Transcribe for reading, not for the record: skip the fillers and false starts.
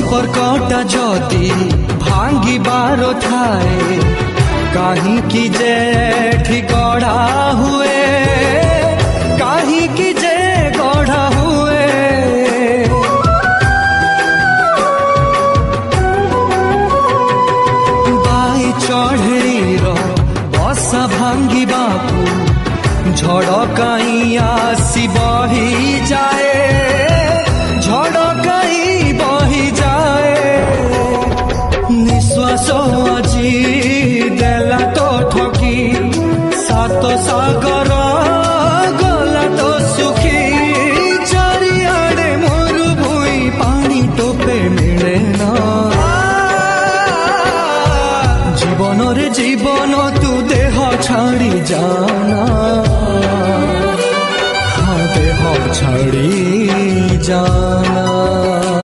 संपर्कटा जदि भांगिबार थाए काहींकि जे एठी गढ़ा हुए काहींकि जे गढ़ा हुए बाई चढ़ेईर बसा भांगिबाकू झड़ काई आसी बही जाए झड़ काई बही जाए निश्वास আজি देला तो ठकी सात सागर गला तो सुखी चारिआडे मरुभूमि पानी टोपे मिले ना जीवन रे जीवन तू देह छाड़ी जाना हाँ देह छाड़ी जा।